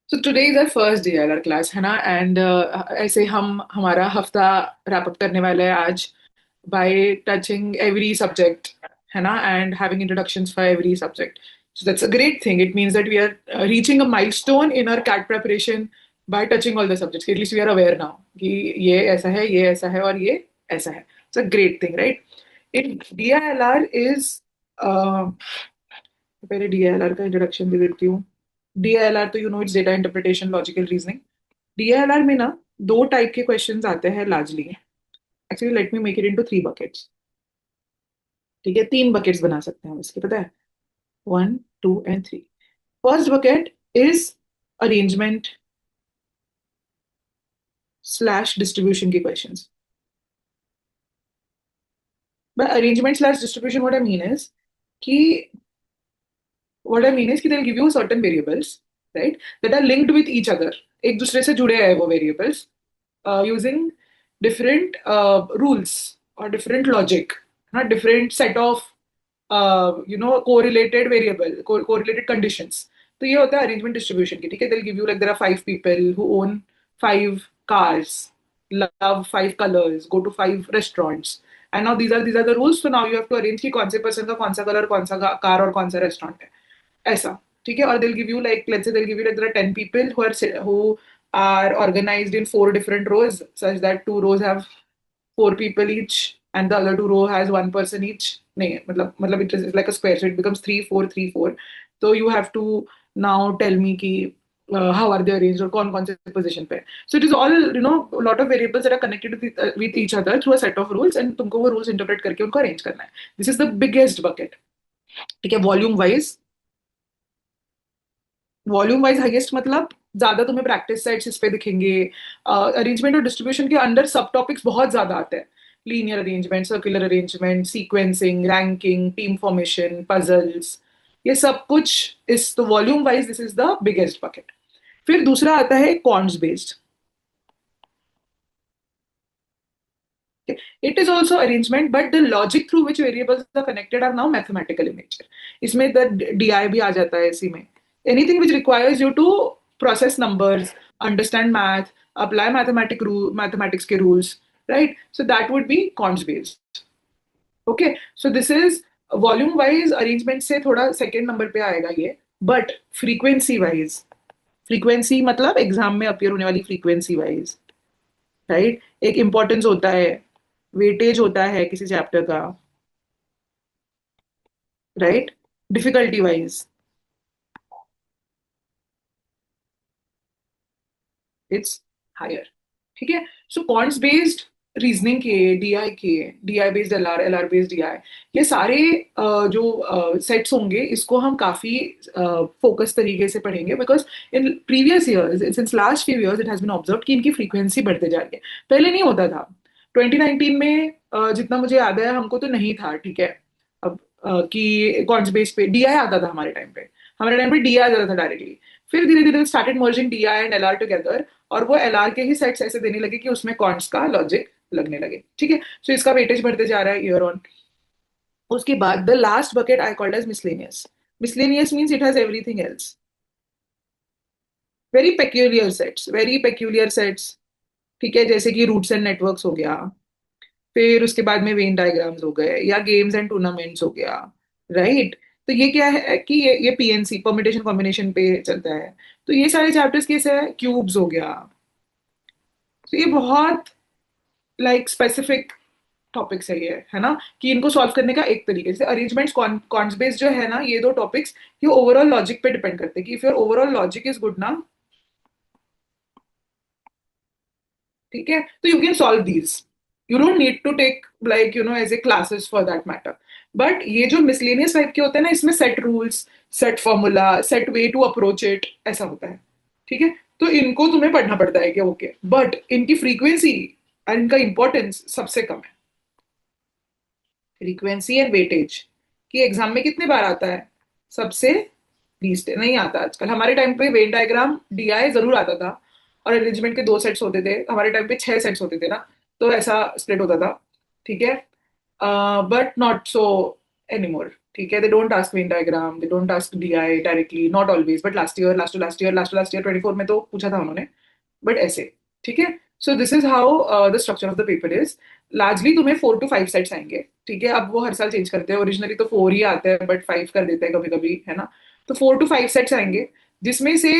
So today is our first DLR class है ना and ऐसे हम हमारा हफ्ता रैप अप करने वाले हैं आज by touching every subject है ना and having introductions for every subject. So that's a great thing. It means that we are reaching a milestone in our CAT preparation by touching all the subjects. At least we are aware now कि ये ऐसा है और ये ऐसा है. It's a great thing, right? In DILR is uh, पहले DILR का इंट्रोडक्शन दे देती हूँ. DILR तो you know it's data interpretation logical reasoning. DILR में ना दो टाइप के क्वेश्चंस आते हैं largely. Actually let me make it into three buckets. ठीक है, तीन बकेट्स बना सकते हैं हम इसके, पता है. One, two and three. First bucket is arrangement slash distribution के questions. By arrangement slash distribution कि what I mean is कि they'll give you certain variables, right, that are linked with each other. एक दूसरे से जुड़े हैं वो variables using different rules or different logic, not different set of correlated variable, correlated conditions. तो ये होता है arrangement distribution की. ठीक है, they'll give you like there are five people who own five cars, love five colors, go to five restaurants. And now these are the rules. So now you have to arrange कि कौन से person का कौन सा color, कौन सा car और कौन सा restaurant है. ऐसा. ठीक है, और they'll give you like let's say they'll give you like there are 10 people who are organized in four different rows such that two rows have four people each and the other two row has one person each. नहीं, मतलब it is like a square, so it becomes 3 4 3 4. So you have to now tell me कि how are they arranged और कौन कौन से position पे. So it is all a lot of variables that are connected with each other through a set of rules and तुमको वो rules interpret करके उनको arrange करना है. This is the biggest bucket. ठीक है, वॉल्यूम वाइज हाईएस्ट मतलब ज्यादा तुम्हें प्रैक्टिस सेट्स इस पे दिखेंगे. अरेंजमेंट और डिस्ट्रीब्यूशन के अंदर सब टॉपिक्स बहुत ज्यादा आते हैं. Linear arrangement, circular arrangement, sequencing, ranking, team formation, puzzles, ये सब कुछ इस तो volume wise this is the biggest bucket. फिर दूसरा आता है quants based. It is also arrangement, but the logic through which variables are connected are now mathematical in nature. इसमें the DI भी आ जाता है इसी में. Anything which requires you to process numbers, understand math, apply mathematics के rules, right? So that would be quants based. Okay, so this is volume wise arrangement से थोड़ा second number पे आएगा ये, but frequency wise, frequency मतलब exam में appear होने वाली frequency wise, राइट. एक इंपॉर्टेंस होता है, वेटेज होता है किसी चैप्टर का, right. Difficulty wise it's higher. ठीक है, सो क्वांट्स बेस्ड रीजनिंग के, DI based LR, LR based DI, ये सारे जो सेट्स होंगे इसको हम काफी फोकस तरीके से पढ़ेंगे because in previous years, since last few years it has been observe कि इनकी फ्रीक्वेंसी बढ़ते जा रही है. पहले नहीं होता था. 2019 में जितना मुझे याद है हमको तो नहीं था. ठीक है, अब कि क्वांट्स बेस्ड पे डीआई आता था हमारे टाइम पे डीआई आता था डायरेक्टली. फिर धीरे धीरे started merging DI and LR together, और वो एलआर के ही सेट्स ऐसे देने लगे कि उसमें कॉन्ट्स का लॉजिक लगने लगे. ठीक है, सो इसका वेटेज बढ़ते जा रहा है ईयर ऑन. उसके बाद the last bucket I called as miscellaneous. Miscellaneous means it has everything else. Very peculiar sets. ठीक है, जैसे कि रूट्स एंड नेटवर्क्स हो गया, फिर उसके बाद में वेन डायग्राम्स हो गए, या गेम्स एंड टूर्नामेंट्स हो गया, राइट. तो ये क्या है कि ये पीएनसी, परमिटेशन कॉम्बिनेशन पे चलता है. तो ये सारे चैप्टर्स कैसे है, क्यूब्स हो गया. तो ये बहुत लाइक स्पेसिफिक टॉपिक्स है ना, कि इनको सॉल्व करने का एक तरीके से अरेंजमेंट्स कॉन्स बेस्ड जो है ना, ये दो टॉपिक्स ये ओवरऑल लॉजिक पे डिपेंड करते हैं कि if your overall logic is good ना, ठीक है, तो you can solve these. You don't need to take like as a classes for that matter. But ये जो मिसलेनियस टाइप के होते हैं ना, इसमें set rules, set formula, set way to approach it ऐसा होता है. ठीक है, तो इनको तुम्हें पढ़ना पड़ता है कि ओके, बट इनकी फ्रीक्वेंसी और इनका इंपॉर्टेंस सबसे कम है. फ्रीक्वेंसी एंड वेटेज कि एग्जाम में कितने बार आता है, सबसे लीस्ट नहीं आता. आजकल हमारे टाइम पे वेन डायग्राम डीआई जरूर आता था, और अरेंजमेंट के दो सेट्स होते थे. हमारे टाइम पे 6 सेट्स होते थे ना, तो ऐसा स्प्लिट होता था. ठीक है, बट नॉट सो एनीमोर. ठीक है, they don't ask Venn diagram, they don't ask DI directly, not always, but last year, last to last year, last to last year 24 में तो पूछा था उन्होंने, बट ऐसे। ठीक है, so this is how the structure of the paper is. Largely तुम्हें 4 to 5 sets आएंगे। ठीक है, अब वो हर साल चेंज करते हैं, ओरिजिनली तो 4 ही आते हैं बट 5 कर देते हैं कभी कभी, है ना। तो 4 to 5 सेट्स आएंगे, जिसमें से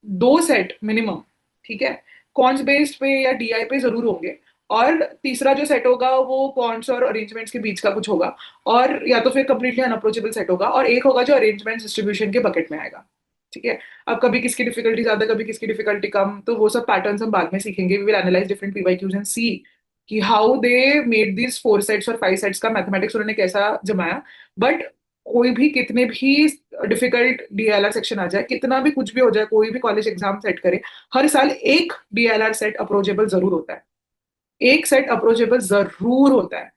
2 सेट मिनिमम, ठीक है, कॉन्स बेस्ड पे या डीआई पे जरूर होंगे। और तीसरा जो सेट होगा वो कॉन्स और अरेंजमेंट्स के बीच का कुछ होगा, और या तो फिर कंप्लीटली अनअप्रोचेबल सेट होगा, और एक होगा जो अरेंजमेंट डिस्ट्रीब्यूशन के बकेट में आएगा। ठीक है, अब कभी किसकी डिफिकल्टी ज्यादा, कभी किसकी डिफिकल्टी कम, तो वो सब पैटर्न्स हम बाद में सीखेंगे। We will analyse different PYQs and see कि how they made this 4 sets और 5 सेट्स का मैथमेटिक्स उन्होंने कैसा जमाया। बट कोई भी कितने भी डिफिकल्ट डीएलआर सेक्शन आ जाए, कितना भी कुछ भी हो जाए, कोई भी कॉलेज एग्जाम सेट करे, हर साल एक डीएलआर सेट अप्रोचेबल जरूर होता है। एक सेट अप्रोचेबल जरूर होता है।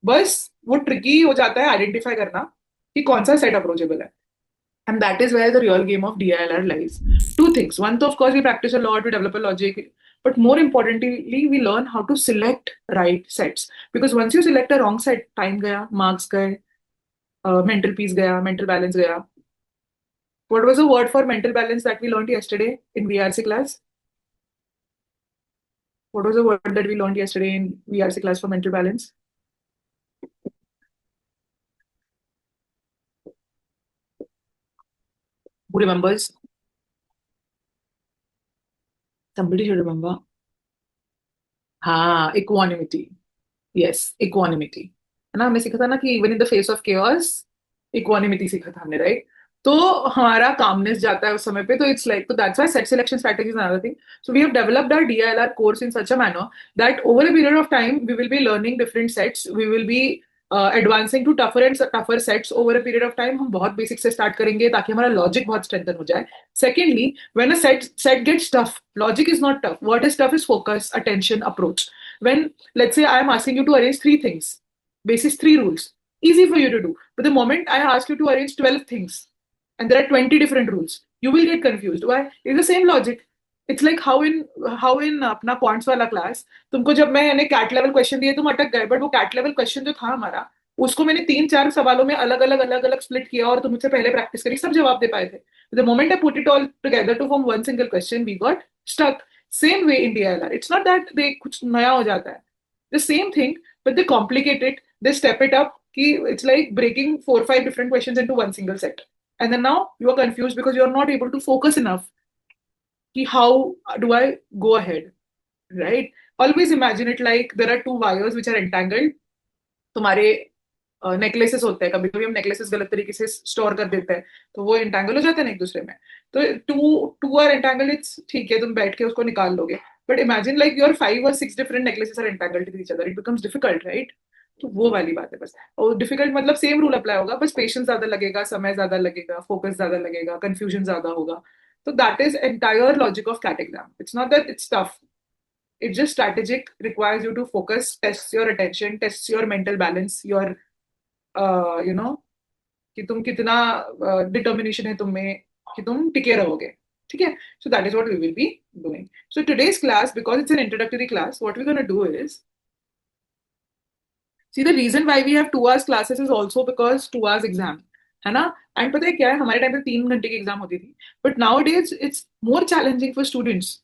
बस वो ट्रिकी हो जाता है आइडेंटिफाई करना कि कौन सा सेट अप्रोचेबल है। And that is where the real game of DILR lies. Two things. One, of course, we practice a lot, we develop a logic, but more importantly, we learn how to select right sets. Because once you select a wrong set, time gaya, marks gaye, mental peace gaya, mental balance gaya. What was the word for mental balance that we learned yesterday in VRC class? What was the word that we learned yesterday in VRC class for mental balance? Who remembers? Somebody should remember. हाँ, equanimity. Yes, equanimity, है ना। हमने सीखा था ना कि even in the face of chaos, equanimity सीखा था हमने, राइट। तो हमारा कामनेस जाता है उस समय पे, तो इट्स लाइक, तो that's why set selection strategy is another thing. So we have developed our DILR course in such a manner that over a period of time we will be learning different sets, we will be advancing to tougher and tougher sets over a period of time. हम बहुत basic से start करेंगे ताकि हमारा logic बहुत strengthen हो जाए। Secondly, when a set gets tough, logic is not tough, what is tough is focus, attention, approach. When, let's say, I am asking you to arrange 3 things, basis 3 rules, easy for you to do. But the moment I ask you to arrange 12 things and there are 20 different rules, you will get confused. Why? It's the same logic. It's like how in अपना quants वाला class, तुमको जब मैंने cat level question दिए तुम अटक गए, but वो कैट लेवल क्वेश्चन जो था हमारा, उसको मैंने 3-4 सवालों में अलग अलग स्प्लिट किया और तुम मुझसे पहले प्रैक्टिस करी, सब जवाब दे पाए थे। The moment I put it all together to form one single question, we got stuck. Same way in DILR. It's not that they कुछ नया हो जाता है, the same thing, but they complicate it, they step it up, कि it's like breaking 4 or 5 different questions into one single set. And then now you are confused because you are not able to focus enough कि how do I go ahead, right? Always imagine it like there are 2 wires which are entangled. तुम्हारे necklaces होते हैं, कभी कभी हम necklaces गलत तरीके से स्टोर कर देते हैं, तो वो एंटेंगल हो जाते हैं ना एक दूसरे में। तो two two are entangle, it's ठीक है, तुम बैठ के उसको निकाल लोगे। But imagine like your 5 or 6 different necklaces are entangled with each other, it becomes difficult, right. तो वो वाली बात है बस। और डिफिकल्ट मतलब सेम रूल अप्लाई होगा, बस पेशेंस ज्यादा लगेगा, समय ज्यादा लगेगा, फोकस ज्यादा लगेगा, कंफ्यूजन ज्यादा होगा। तो that is entire logic of CAT exam. It's not that it's tough, it's just strategic, requires you to focus, test your attention, test your mental balance, your you know, कि तुम कितना determination है तुम में कि तुम टिके रहोगे। ठीक है, so that is what we will be doing. So today's class, because it's an introductory class, what we gonna do is, see the reason why we have 2 hours classes is also because 2 hours exam, है ना। And पता है क्या है, हमारे time पे 3 घंटे की एग्जाम होती थी, but now days it's more challenging for students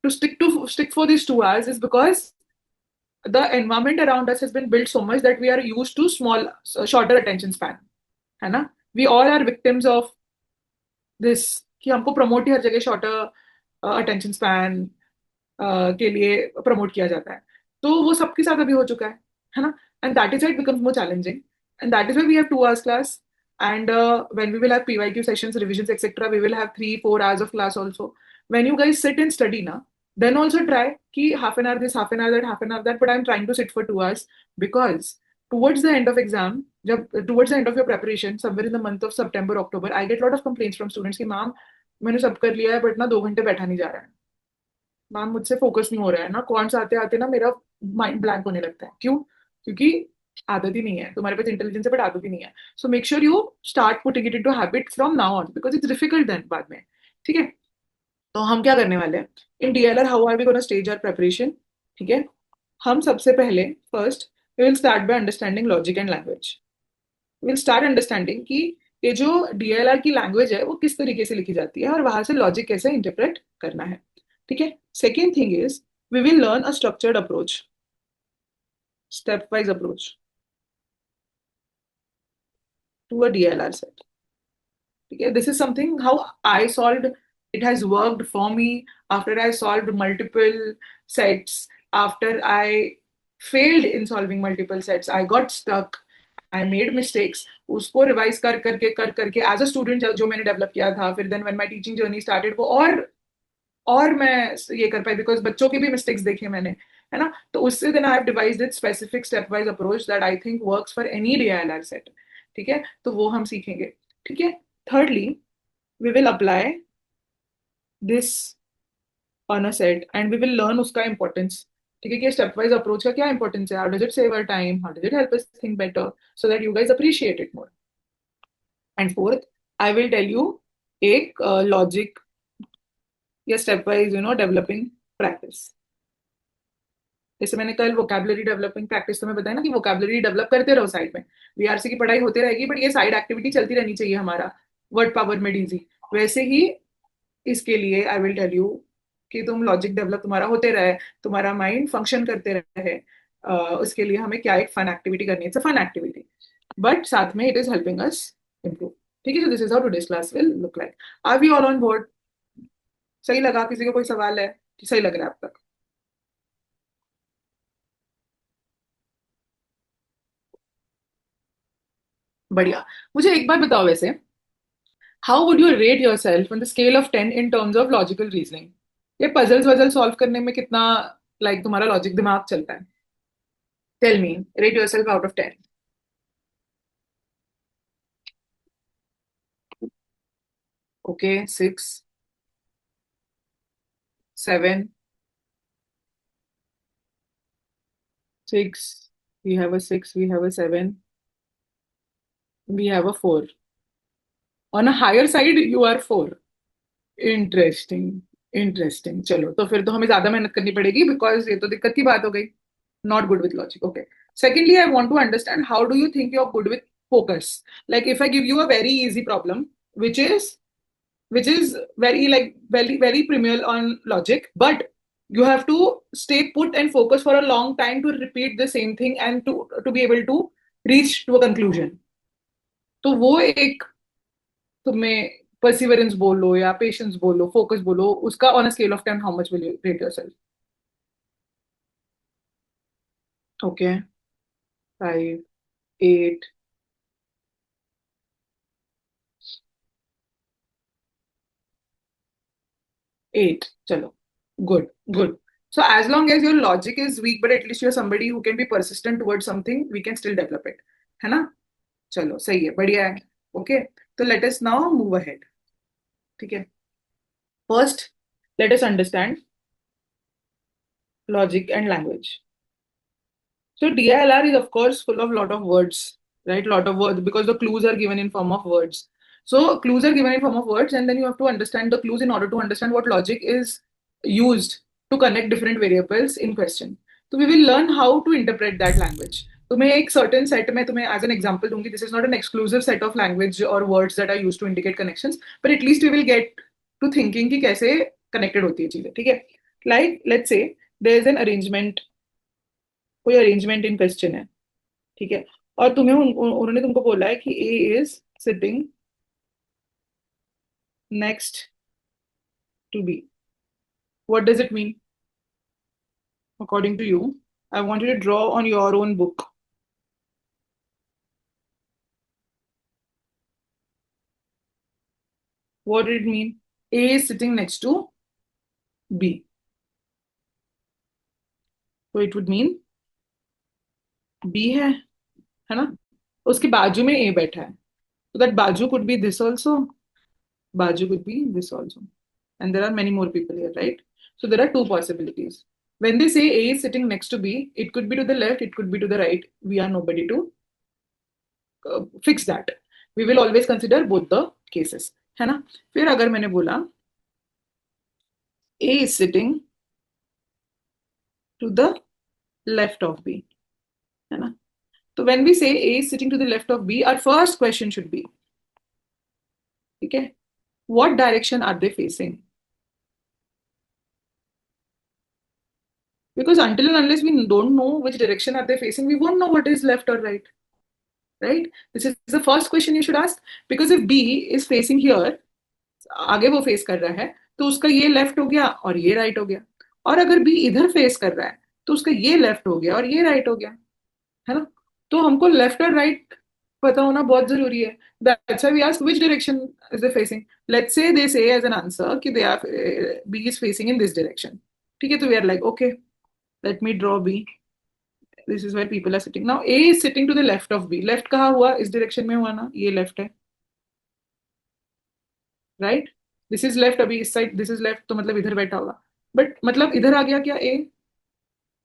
to stick for these 2 hours, is because the environment around us has been built so much that we are used to shorter attention span, है ना। We all are victims of this, कि हमको promote ही हर जगह shorter attention span के लिए promote किया जाता है। तो वो सबके साथ अभी हो चुका है ना। And that is it becomes more challenging, and that is why we have 2 hours class. And when we will have PYQ sessions, revisions, etc., we will have 3-4 hours of class also. When you guys sit and study na, then also try ki half an hour this, half an hour that, half an hour that, but I'm trying to sit for 2 hours because towards the end of exam, towards the end of your preparation, somewhere in the month of September, October, I get a lot of complaints from students कि ma'am मैंने सब कर लिया है but ना 2 घंटे बैठा नहीं जा रहा है, मैम मुझसे फोकस नहीं हो रहा है ना, कौन सा आते आते ना मेरा माइंड ब्लैंक होने लगता है। क्यों? क्योंकि आदत ही नहीं है तुम्हारे पास, इंटेलिजेंस है बट आदत ही नहीं है। So make sure you start putting it into habit from now on, because it's difficult then बाद में। ठीक है, तो हम क्या करने वाले हैं in DLR, how are we gonna stage our preparation. ठीक है, हम सबसे पहले first we will start by understanding logic and language. Will start understanding कि ये जो डीएलआर की लैंग्वेज है वो किस तरीके से लिखी जाती है और वहां से लॉजिक कैसे इंटरप्रेट करना है. ठीक है. Second thing is we will learn a structured approach, step wise approach to a DLR set. ठीक है. This is something how I solve. It has worked for me after I solve multiple sets. After I failed in solving multiple sets, I got stuck, I made mistakes. उसको revise कर करके as a student जो मैंने develop किया था, फिर then when my teaching journey started वो और मैं ये कर पाई बिकॉज बच्चों के भी मिस्टेक्स देखे मैंने, है ना. तो उससे then I have devised it specific step wise approach that I think works for any DLR set. ठीक है. तो वो हम सीखेंगे. ठीक है. Thirdly we will apply this on a set and we will learn उसका इंपॉर्टेंस. ठीक है. कि स्टेप वाइज अप्रोच का क्या इंपॉर्टेंस है, how does it save our time, how does it help us think better, so that you guys appreciate it more. And fourth, I will tell you एक logic या step wise developing practice. जैसे मैंने कल vocabulary developing practice तुम्हें बताया ना कि vocabulary develop करते रहो साइड में. बीआरसी की पढ़ाई होती रहेगी बट ये साइड एक्टिविटी चलती रहनी चाहिए हमारा. वर्ड पावर में डीजी. वैसे ही इसके लिए आई विल टेल यू कि तुम लॉजिक डेवलप तुम्हारा होते रहे, तुम्हारा माइंड फंक्शन करते रहे. उसके लिए हमें क्या एक फन एक्टिविटी करनी है. It's a fun activity but साथ में it is helping us improve. ठीक है. So this is how today's class will look like. Are we all on board? सही लगा? किसी को कोई सवाल है कि सही लग रहा है अब तक? बढ़िया. मुझे एक बात बताओ वैसे, how would you rate yourself on the scale of 10 in terms of logical reasoning? ये पजल्स वजल सॉल्व करने में कितना तुम्हारा लॉजिक दिमाग चलता है? Tell me, rate yourself out of 10. Okay. 6, 7. 6. We have a 6, we have a 7, we have a 4. On a higher side you are 4. Interesting. Interesting. चलो तो फिर तो हमें ज्यादा मेहनत करनी पड़ेगी बिकॉज ये तो दिक्कत की बात हो गई. Not good with logic. Okay. Secondly I want to understand how do you think you are good with focus. Like if I give you a very easy problem, which is which is very very premier on logic, but you have to stay put and focus for a long time to repeat the same thing and to be able to reach to a conclusion. तो वो एक तुम्हें perseverance बोलो या patience बोलो, focus बोलो, उसका on a scale of 10 how much will you rate yourself? Okay. 5, 8. 8. चलो. Good. Good. So as long as your logic is weak, but at least you're somebody who can be persistent towards something, we can still develop it. है ना? चलो सही है. बढ़िया है. Okay. तो let us now move ahead. ठीक है. First, let us understand logic and language. So DILR is of course full of lot of words, right? Lot of words because the clues are given in form of words. So clues are given in form of words, and then you have to understand the clues in order to understand what logic is used to connect different variables in question. So we will learn how to interpret that language. तुम्हें एक certain set में तुम्हें as an example दूंगी. This is not an exclusive set of language or words that are used to indicate connections, but at least we will get to thinking कि कैसे connected होती है चीजें. ठीक है. Like let's say there is an arrangement, कोई arrangement in question है. ठीक है. और उन्होंने तुमको बोला है कि A is sitting next to B. What does it mean according to you? I want you to draw on your own book. What did it mean? A is sitting next to B. तो it would mean B है ना. उसके बाजू में ए बैठा है. So that baju could be this also. Baju could be this also. And there are many more people here, right? So there are two possibilities. When they say A is sitting next to B, it could be to the left, it could be to the right. We are nobody to fix that. We will always consider both the cases. है ना. फिर अगर मैंने बोला A is sitting to the left of B, है ना. तो when we say A is sitting to the left of B, our first question should be, ठीक है, what direction are they facing? Because until and unless we don't know which direction are they facing, we won't know what is left or right. Right? This is the first question you should ask. Because if B is facing here, आगे वो face कर रहा है, तो उसका ये left हो गया और ये राइट हो गया. और अगर बी इधर फेस कर रहा है, तो उसका ये लेफ्ट हो गया और ये राइट हो गया. है ना? तो हमको लेफ्ट और राइट पता होना बहुत जरूरी है. That's why we ask which direction is they facing. Let's say they say as an answer कि they are B is facing in this direction. ठीक है, तो we are like okay, let me draw B. This is where people are sitting. Now A is sitting to the left of B. Left कहाँ हुआ? इस direction में हुआ ना, ये लेफ्ट है. राइट? This is left. अभी इस साइड दिस इज लेफ्ट, तो मतलब इधर बैठा होगा. बट मतलब इधर आ गया क्या A?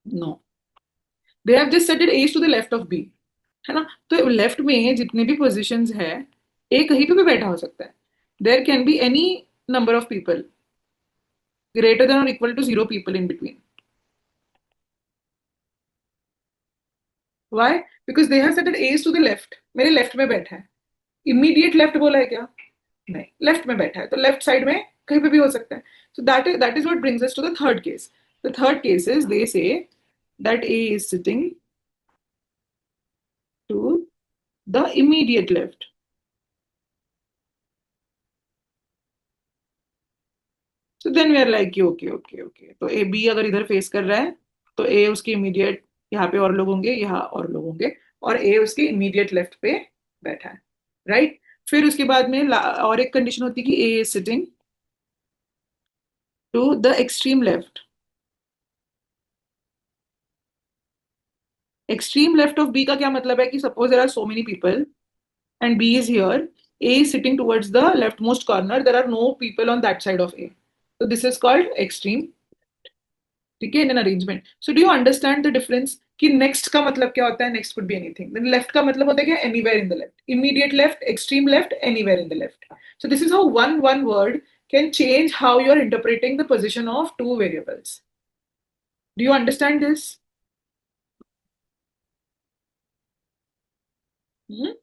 No. They have just seated A to the left of B. है ना? तो लेफ्ट में जितने भी पोजिशन है, ए कहीं पे भी बैठा हो सकता है. There can be any number of people greater than और equal to 0 people in between. Why? Because they have seated A to the left. मेरे लेफ्ट में बैठा है. इमीडिएट लेफ्ट बोला है क्या? नहीं, लेफ्ट में बैठा है, तो लेफ्ट साइड में कहीं पे भी हो सकता है. So that is what brings us to the third case. The third case is they say that A is sitting to the immediate left. So then we are like okay okay okay, तो A B अगर इधर face कर रहा है, तो ए उसके immediate यहाँ पे और लोग होंगे, यहाँ और लोग होंगे, और ए उसके इमीडिएट लेफ्ट पे बैठा है. राइट? फिर उसके बाद में और एक कंडीशन होती है कि A is sitting to the extreme left. Extreme left of B का क्या मतलब है कि suppose there are so many people and B is here. A is sitting towards the leftmost corner. There are no people on that side of A. So this is called extreme. ठीक है, in an arrangement. So do you understand the difference? कि next का मतलब क्या होता है? Next could be anything. Then left का मतलब होता है क्या? Anywhere in the left. Immediate left, extreme left, anywhere in the left. So this is how one word can change how you are interpreting the position of two variables. Do you understand this? Hmm?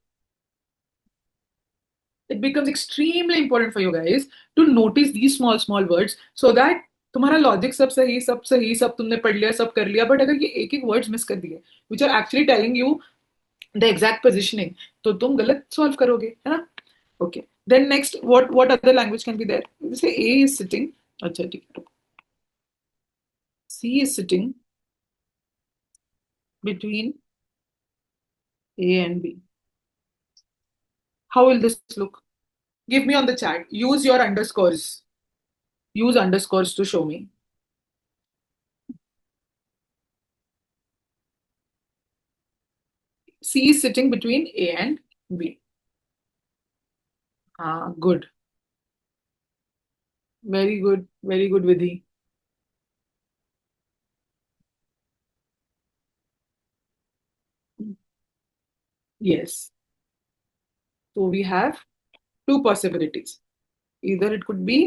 It becomes extremely important for you guys to notice these small words so that तुम्हारा logic सब सही सब तुमने पढ़ लिया, सब कर लिया, बट अगर ये एक एक वर्ड्स मिस कर दिए which are actually telling you the exact positioning, तो तुम गलत सॉल्व करोगे. है ना? Okay. Then next, what other language can be there? जैसे ए इज सिटिंग. अच्छा ठीक है. C is sitting between A and B. How will this look? Give me on the chat. Use your underscores. Use underscores to show me. C is sitting between A and B. Ah, good. Very good. Very good, Vidhi. Yes. So we have two possibilities. Either it could be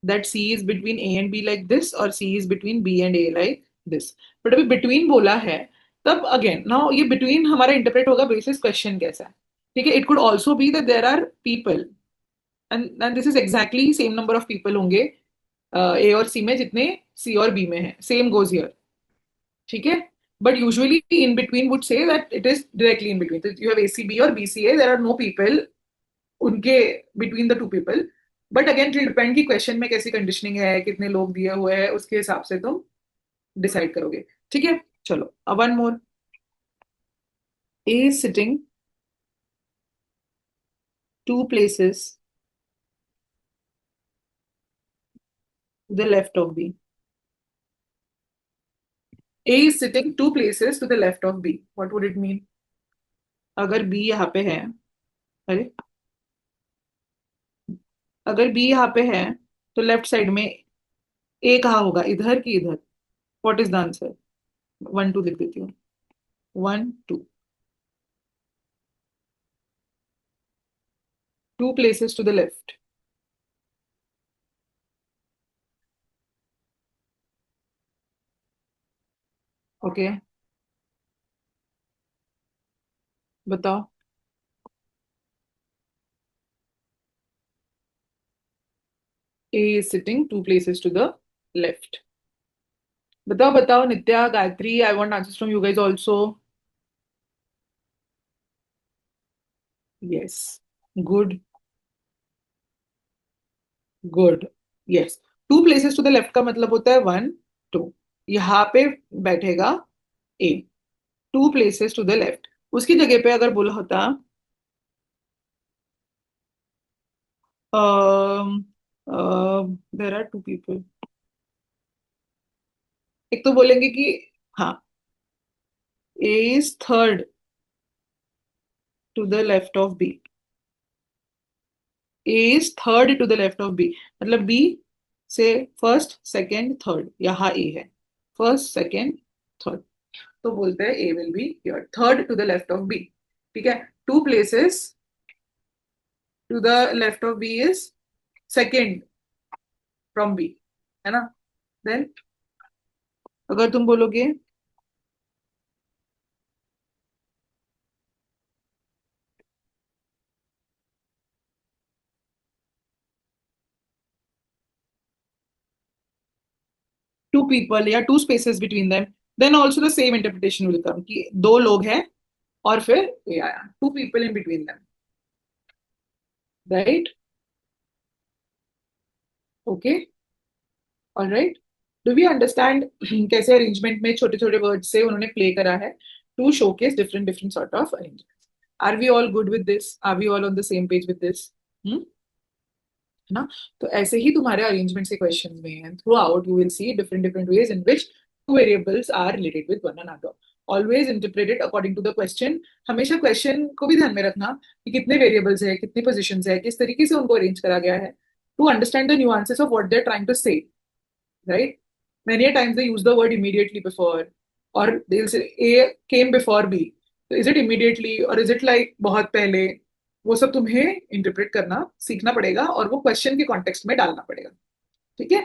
that C is between A and B like this, or C is between B and A like this. But अभी between बोला है, तब again, now ये between हमारा interpret होगा basis question कैसा है. ठीक है? It could also be that there are people, and this is exactly same number of people होंगे A और C में जितने C और B में है. Same goes here. ठीक है? But usually in between would say that it is directly in between. So you have ACB or BCA, there are no people उनके between the two people. But again it will depend कि question में कैसी conditioning है, कितने लोग दिए हुए हैं, उसके हिसाब से तुम डिसाइड करोगे. ठीक है? चलो, अब one more. A is sitting two places to the left of B. A is sitting two places to the left of B. What would it mean? अगर B यहाँ पे है, अरे, अगर B यहाँ पे है, तो लेफ्ट साइड में ए कहाँ होगा? इधर की इधर? What is the answer? 1 2 लिख देती हूँ. 1 2. Two places to the left. Okay. बताओ। A is sitting 2 places to the left. बताओ बताओ Nitya, Gayatri, I want answers from you guys also. Yes. Good. Good. Yes. 2 places to the left का मतलब होता है 1 2. यहाँ पे बैठेगा A. 2 places to the left. उसकी जगह पे अगर बोला होता देर आर 2 people. एक तो बोलेंगे कि हाँ, A is third to the left of B. A is third to the left of B. मतलब बी से फर्स्ट सेकंड थर्ड, यहाँ ए है. First second third. तो बोलते हैं A will be your third to the left of B. ठीक है. 2 places to the left of B is second from B, है ना. देन अगर तुम बोलोगे 2 people या 2 spaces between them, then also the same interpretation will come कि 2 लोग हैं और फिर ये आया 2 people in between them. Right. Okay. Alright. Do we understand कैसे अरेंजमेंट में छोटे छोटे वर्ड से उन्होंने प्ले करा है to showcase different different sort of arrangement. Are we all good with this? Are we all on the same page with this? है ना. तो ऐसे ही तुम्हारे अरेंजमेंट के क्वेश्चन में and throughout you will see different different ways in which two variables are related with one another. Always interpret it according to the question. हमेशा question को भी ध्यान में रखना कि कितने वेरिएबल्स है, कितनी पोजिशन है, किस तरीके से उनको अरेंज करा गया है to understand the nuances of what they are trying to say. Right? Many a times they use the word immediately before, or they'll say A came before B. So is it immediately or is it like बहुत पहले? वो सब तुम्हें interpret करना सीखना पड़ेगा और वो क्वेश्चन के कॉन्टेक्स्ट में डालना पड़ेगा. ठीक है.